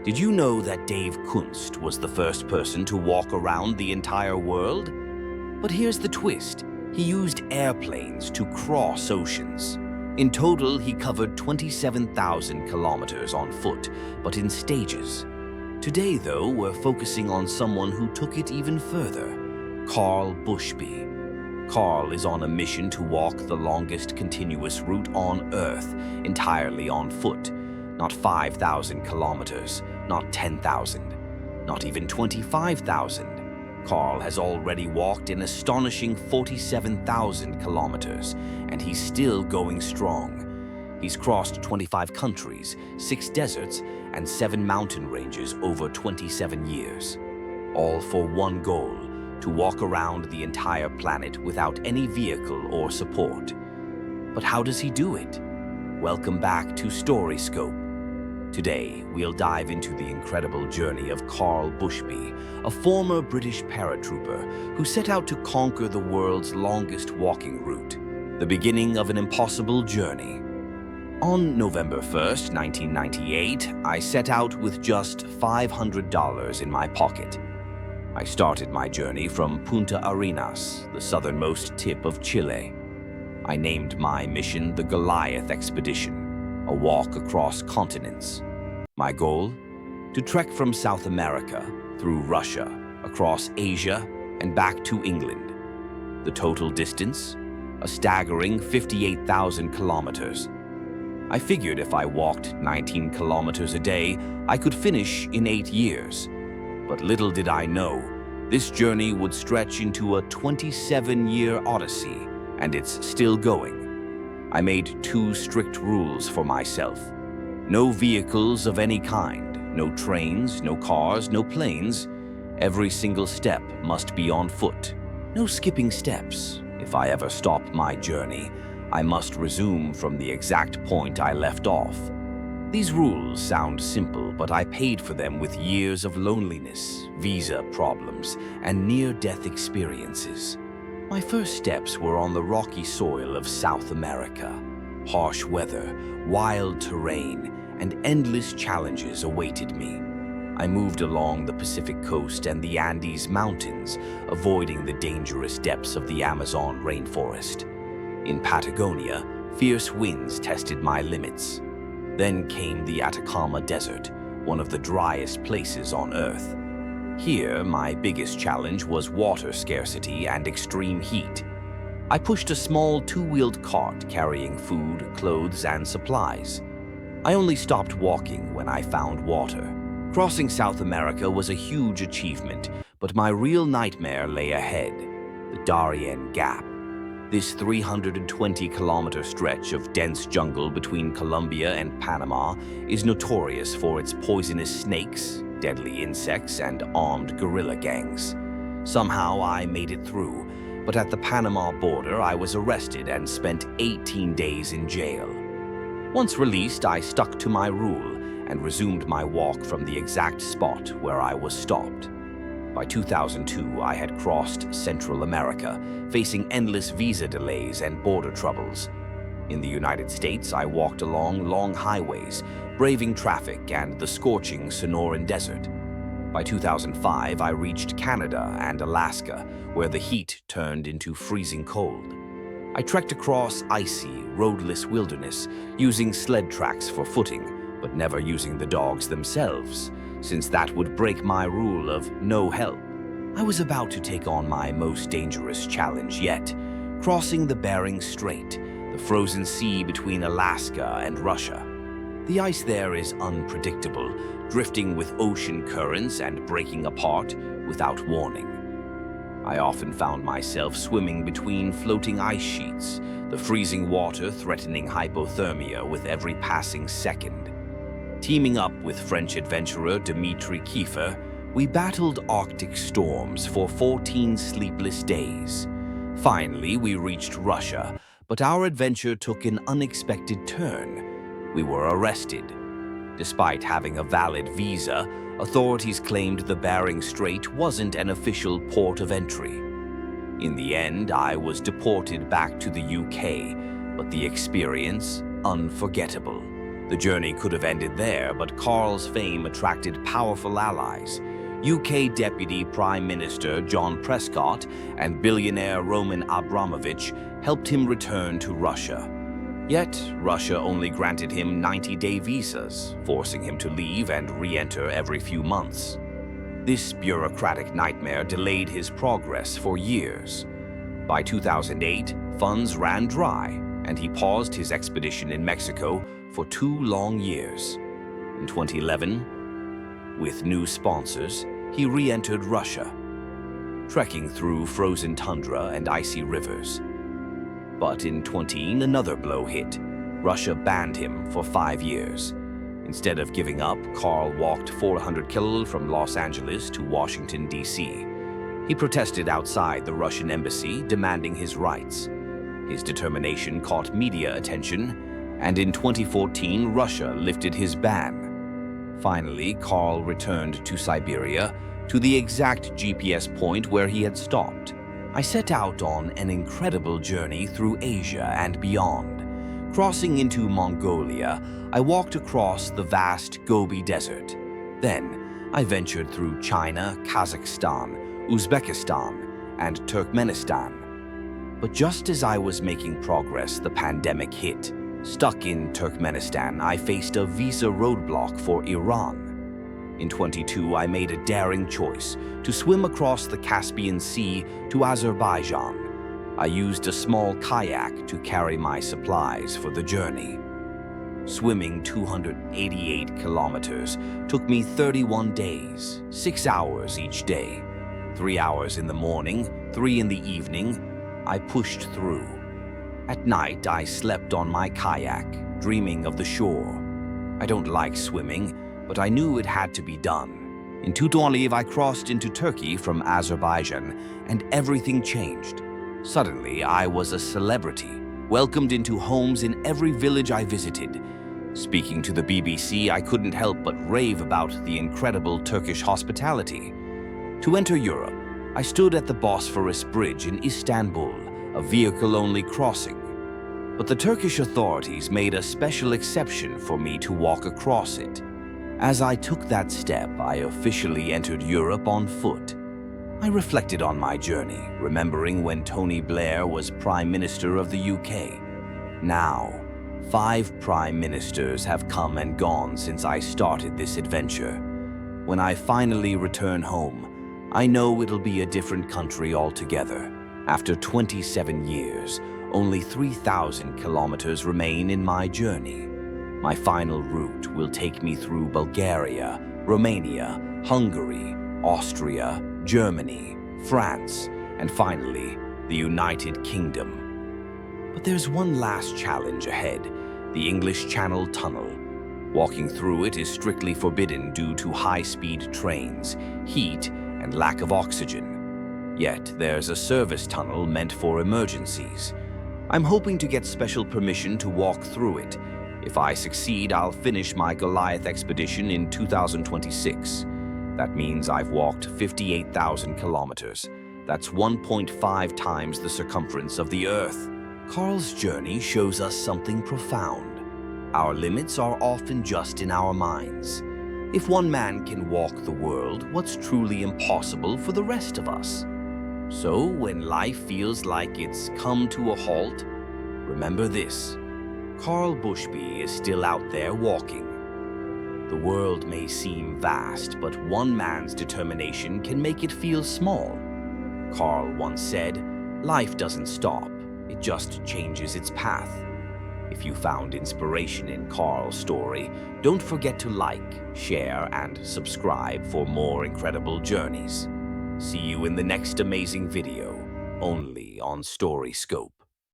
Did you know that Dave Kunst was the first person to walk around the entire world? But here's the twist. He used airplanes to cross oceans. In total, he covered 27,000 kilometers on foot, but in stages. Today, though, we're focusing on someone who took it even further, Carl Bushby. Carl is on a mission to walk the longest continuous route on Earth, entirely on foot. Not 5,000 kilometers, not 10,000, not even 25,000. Carl has already walked an astonishing 47,000 kilometers, and he's still going strong. He's crossed 25 countries, 6 deserts, and 7 mountain ranges over 27 years. All for one goal, to walk around the entire planet without any vehicle or support. But how does he do it? Welcome back to Storyscope. Today, we'll dive into the incredible journey of Carl Bushby, a former British paratrooper who set out to conquer the world's longest walking route, the beginning of an impossible journey. On November 1st, 1998, I set out with just $500 in my pocket. I started my journey from Punta Arenas, the southernmost tip of Chile. I named my mission the Goliath Expedition, a walk across continents. My goal? To trek from South America, through Russia, across Asia, and back to England. The total distance? A staggering 58,000 kilometers. I figured if I walked 19 kilometers a day, I could finish in 8 years. But little did I know, this journey would stretch into a 27-year odyssey, and it's still going. I made 2 strict rules for myself. No vehicles of any kind, no trains, no cars, no planes. Every single step must be on foot. No skipping steps. If I ever stop my journey, I must resume from the exact point I left off. These rules sound simple, but I paid for them with years of loneliness, visa problems, and near-death experiences. My first steps were on the rocky soil of South America. Harsh weather, wild terrain, and endless challenges awaited me. I moved along the Pacific coast and the Andes Mountains, avoiding the dangerous depths of the Amazon rainforest. In Patagonia, fierce winds tested my limits. Then came the Atacama Desert, one of the driest places on Earth. Here, my biggest challenge was water scarcity and extreme heat. I pushed a small 2-wheeled cart carrying food, clothes, and supplies. I only stopped walking when I found water. Crossing South America was a huge achievement, but my real nightmare lay ahead, the Darién Gap. This 320-kilometer stretch of dense jungle between Colombia and Panama is notorious for its poisonous snakes, deadly insects, and armed guerrilla gangs. Somehow I made it through, but at the Panama border I was arrested and spent 18 days in jail. Once released, I stuck to my rule and resumed my walk from the exact spot where I was stopped. By 2002, I had crossed Central America, facing endless visa delays and border troubles. In the United States, I walked along long highways, braving traffic and the scorching Sonoran Desert. By 2005, I reached Canada and Alaska, where the heat turned into freezing cold. I trekked across icy, roadless wilderness, using sled tracks for footing, but never using the dogs themselves, since that would break my rule of no help. I was about to take on my most dangerous challenge yet, crossing the Bering Strait, the frozen sea between Alaska and Russia. The ice there is unpredictable, drifting with ocean currents and breaking apart without warning. I often found myself swimming between floating ice sheets, the freezing water threatening hypothermia with every passing second. Teaming up with French adventurer Dmitry Kiefer, we battled Arctic storms for 14 sleepless days. Finally, we reached Russia, but our adventure took an unexpected turn. We were arrested. Despite having a valid visa, authorities claimed the Bering Strait wasn't an official port of entry. In the end, I was deported back to the UK, but the experience unforgettable. The journey could have ended there, but Carl's fame attracted powerful allies. UK Deputy Prime Minister John Prescott and billionaire Roman Abramovich helped him return to Russia. Yet, Russia only granted him 90-day visas, forcing him to leave and re-enter every few months. This bureaucratic nightmare delayed his progress for years. By 2008, funds ran dry, and he paused his expedition in Mexico for 2 long years. In 2011, with new sponsors, he re-entered Russia, trekking through frozen tundra and icy rivers. But in 2018, another blow hit. Russia banned him for 5 years. Instead of giving up, Carl walked 400 km from Los Angeles to Washington, D.C. He protested outside the Russian embassy, demanding his rights. His determination caught media attention, and in 2014, Russia lifted his ban. Finally, Carl returned to Siberia, to the exact GPS point where he had stopped. I set out on an incredible journey through Asia and beyond. Crossing into Mongolia, I walked across the vast Gobi Desert. Then, I ventured through China, Kazakhstan, Uzbekistan, and Turkmenistan. But just as I was making progress, the pandemic hit. Stuck in Turkmenistan, I faced a visa roadblock for Iran. In 2022, I made a daring choice to swim across the Caspian Sea to Azerbaijan. I used a small kayak to carry my supplies for the journey. Swimming 288 kilometers took me 31 days, 6 hours each day. 3 hours in the morning, 3 in the evening. I pushed through. At night, I slept on my kayak, dreaming of the shore. I don't like swimming, but I knew it had to be done. In 2012, I crossed into Turkey from Azerbaijan, and everything changed. Suddenly, I was a celebrity, welcomed into homes in every village I visited. Speaking to the BBC, I couldn't help but rave about the incredible Turkish hospitality. To enter Europe, I stood at the Bosphorus Bridge in Istanbul, a vehicle-only crossing. But the Turkish authorities made a special exception for me to walk across it. As I took that step, I officially entered Europe on foot. I reflected on my journey, remembering when Tony Blair was Prime Minister of the UK. Now, 5 Prime Ministers have come and gone since I started this adventure. When I finally return home, I know it'll be a different country altogether. After 27 years, only 3,000 kilometers remain in my journey. My final route will take me through Bulgaria, Romania, Hungary, Austria, Germany, France, and finally, the United Kingdom. But there's one last challenge ahead, the English Channel Tunnel. Walking through it is strictly forbidden due to high-speed trains, heat, and lack of oxygen. Yet there's a service tunnel meant for emergencies. I'm hoping to get special permission to walk through it. If I succeed, I'll finish my Goliath Expedition in 2026. That means I've walked 58,000 kilometers. That's 1.5 times the circumference of the Earth. Carl's journey shows us something profound. Our limits are often just in our minds. If one man can walk the world, what's truly impossible for the rest of us? So when life feels like it's come to a halt, remember this. Carl Bushby is still out there walking. The world may seem vast, but one man's determination can make it feel small. Carl once said, "Life doesn't stop, it just changes its path." If you found inspiration in Carl's story, don't forget to like, share, and subscribe for more incredible journeys. See you in the next amazing video, only on StoryScope.